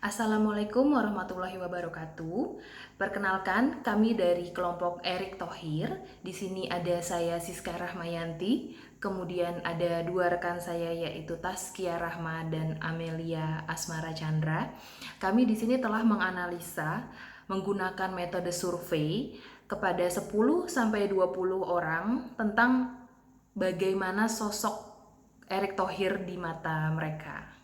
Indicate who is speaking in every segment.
Speaker 1: Assalamualaikum warahmatullahi wabarakatuh. Perkenalkan, kami dari kelompok Erick Thohir. Di sini ada saya Siska Rahmayanti, kemudian ada dua rekan saya yaitu Taskia Rahma dan Amelia Asmara Chandra. Kami di sini telah menganalisa menggunakan metode survei kepada 10 sampai 20 orang tentang bagaimana sosok Erick Thohir di mata mereka.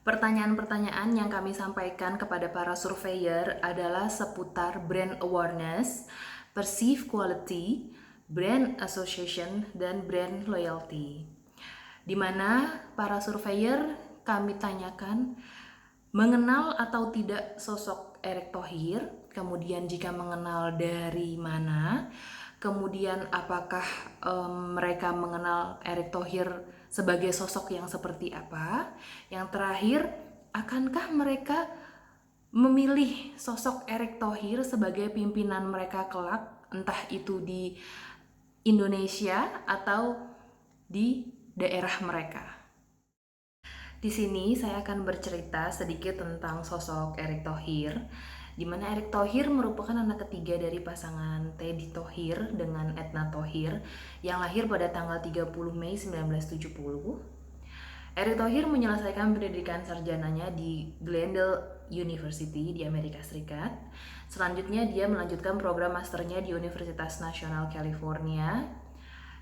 Speaker 1: Pertanyaan-pertanyaan yang kami sampaikan kepada para surveyor adalah seputar brand awareness, perceived quality, brand association, dan brand loyalty. Di mana para surveyor kami tanyakan mengenal atau tidak sosok Erick Thohir, kemudian jika mengenal dari mana, kemudian apakah mereka mengenal Erick Thohir sebagai sosok yang seperti apa, yang terakhir akankah mereka memilih sosok Erick Thohir sebagai pimpinan mereka kelak, entah itu di Indonesia atau di daerah mereka. Di sini saya akan bercerita sedikit tentang sosok Erick Thohir, di mana Erick Thohir merupakan anak ketiga dari pasangan Teddy Thohir dengan Etna Thohir yang lahir pada tanggal 30 Mei 1970. Erick Thohir menyelesaikan pendidikan sarjananya di Glendale University di Amerika Serikat. Selanjutnya dia melanjutkan program masternya di Universitas Nasional California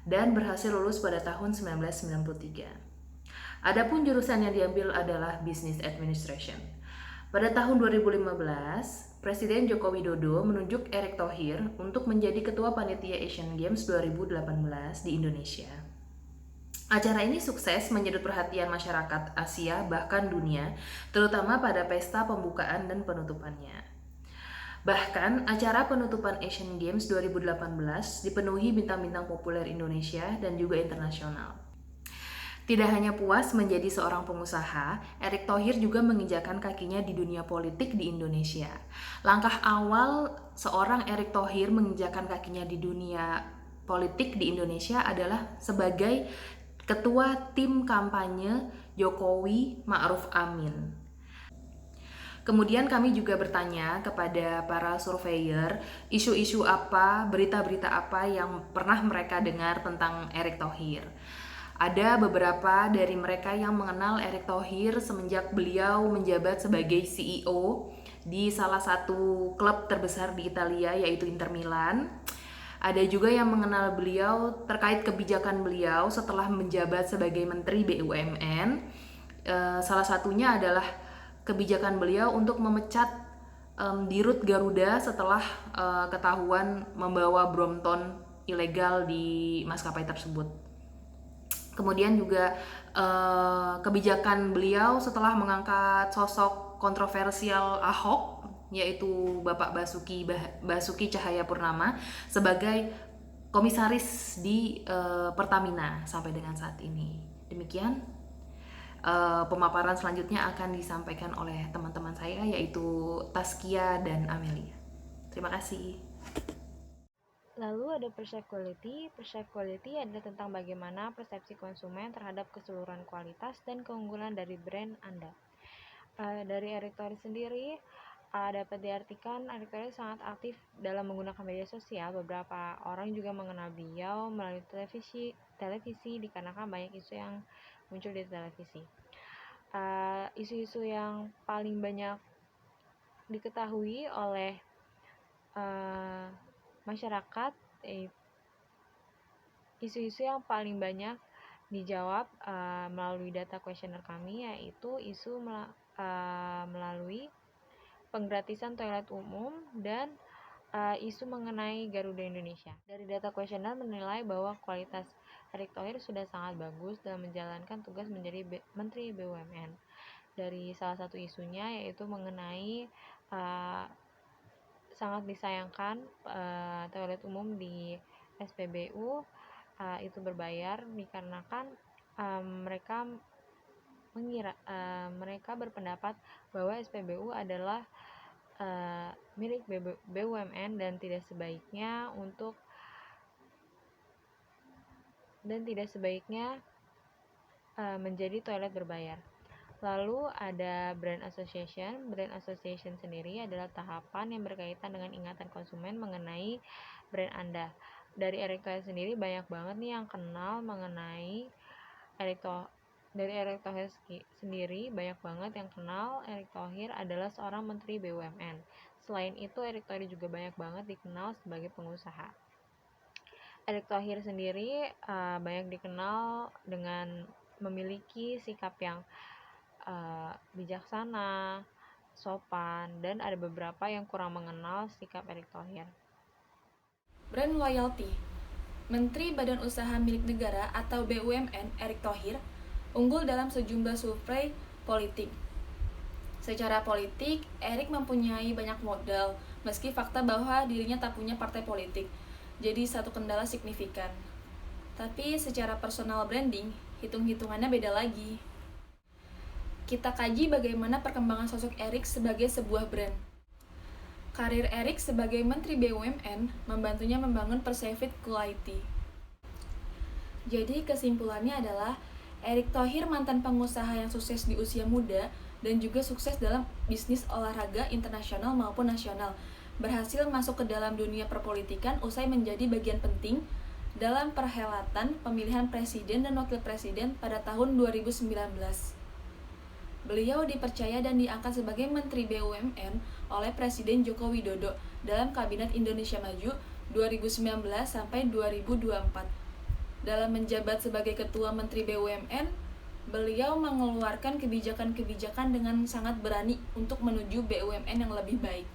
Speaker 1: dan berhasil lulus pada tahun 1993. Adapun jurusan yang diambil adalah Business Administration. Pada tahun 2015, Presiden Joko Widodo menunjuk Erick Thohir untuk menjadi Ketua Panitia Asian Games 2018 di Indonesia. Acara ini sukses menyedot perhatian masyarakat Asia bahkan dunia, terutama pada pesta pembukaan dan penutupannya. Bahkan, acara penutupan Asian Games 2018 dipenuhi bintang-bintang populer Indonesia dan juga internasional. Tidak hanya puas menjadi seorang pengusaha, Erick Thohir juga menginjakan kakinya di dunia politik di Indonesia. Langkah awal seorang Erick Thohir menginjakan kakinya di dunia politik di Indonesia adalah sebagai ketua tim kampanye Jokowi Ma'ruf Amin. Kemudian kami juga bertanya kepada para surveyor, isu-isu apa, berita-berita apa yang pernah mereka dengar tentang Erick Thohir. Ada beberapa dari mereka yang mengenal Erick Thohir semenjak beliau menjabat sebagai CEO di salah satu klub terbesar di Italia yaitu Inter Milan. Ada juga yang mengenal beliau terkait kebijakan beliau setelah menjabat sebagai Menteri BUMN. Salah satunya adalah kebijakan beliau untuk memecat Dirut Garuda setelah ketahuan membawa Brompton ilegal di maskapai tersebut. Kemudian juga kebijakan beliau setelah mengangkat sosok kontroversial Ahok, yaitu Bapak Basuki Cahayapurnama sebagai komisaris di Pertamina sampai dengan saat ini. Demikian pemaparan selanjutnya akan disampaikan oleh teman-teman saya yaitu Taskia dan Amelia. Terima kasih.
Speaker 2: Lalu ada perceived quality. Perceived quality adalah tentang bagaimana persepsi konsumen terhadap keseluruhan kualitas dan keunggulan dari brand Anda. Dari Erick Thohir sendiri, dapat diartikan Erick Thohir sangat aktif dalam menggunakan media sosial. Beberapa orang juga mengenal beliau melalui televisi dikarenakan banyak isu yang muncul di televisi. Isu-isu yang paling banyak diketahui oleh masyarakat, isu-isu yang paling banyak dijawab melalui data kuesioner kami, yaitu isu melalui penggratisan toilet umum dan isu mengenai Garuda Indonesia. Dari data kuesioner menilai bahwa kualitas Erick Thohir sudah sangat bagus dalam menjalankan tugas menjadi Menteri BUMN. Dari salah satu isunya yaitu mengenai sangat disayangkan toilet umum di SPBU itu berbayar dikarenakan mereka berpendapat bahwa SPBU adalah milik BUMN dan tidak sebaiknya menjadi toilet berbayar. Lalu ada brand association. Brand association sendiri adalah tahapan yang berkaitan dengan ingatan konsumen mengenai brand Anda. Dari Erick Thohir sendiri banyak banget nih yang kenal mengenai Erick Thohir. Dari Erick Thohir sendiri banyak banget yang kenal Erick Thohir adalah seorang menteri BUMN. Selain itu, Erick Thohir juga banyak banget dikenal sebagai pengusaha. Erick Thohir sendiri banyak dikenal dengan memiliki sikap yang bijaksana, sopan, dan ada beberapa yang kurang mengenal sikap Erick Thohir.
Speaker 3: Brand loyalty. Menteri Badan Usaha Milik Negara atau BUMN Erick Thohir unggul dalam sejumlah survei politik. Secara politik, Erick mempunyai banyak modal, meski fakta bahwa dirinya tak punya partai politik, jadi satu kendala signifikan. Tapi secara personal branding, hitung-hitungannya beda lagi. Kita kaji bagaimana perkembangan sosok Erick sebagai sebuah brand. Karir Erick sebagai Menteri BUMN membantunya membangun perceived quality. Jadi kesimpulannya adalah Erick Thohir mantan pengusaha yang sukses di usia muda dan juga sukses dalam bisnis olahraga internasional maupun nasional. Berhasil masuk ke dalam dunia perpolitikan usai menjadi bagian penting dalam perhelatan pemilihan presiden dan wakil presiden pada tahun 2019. Beliau dipercaya dan diangkat sebagai Menteri BUMN oleh Presiden Joko Widodo dalam Kabinet Indonesia Maju 2019 sampai 2024. Dalam menjabat sebagai Ketua Menteri BUMN, beliau mengeluarkan kebijakan-kebijakan dengan sangat berani untuk menuju BUMN yang lebih baik.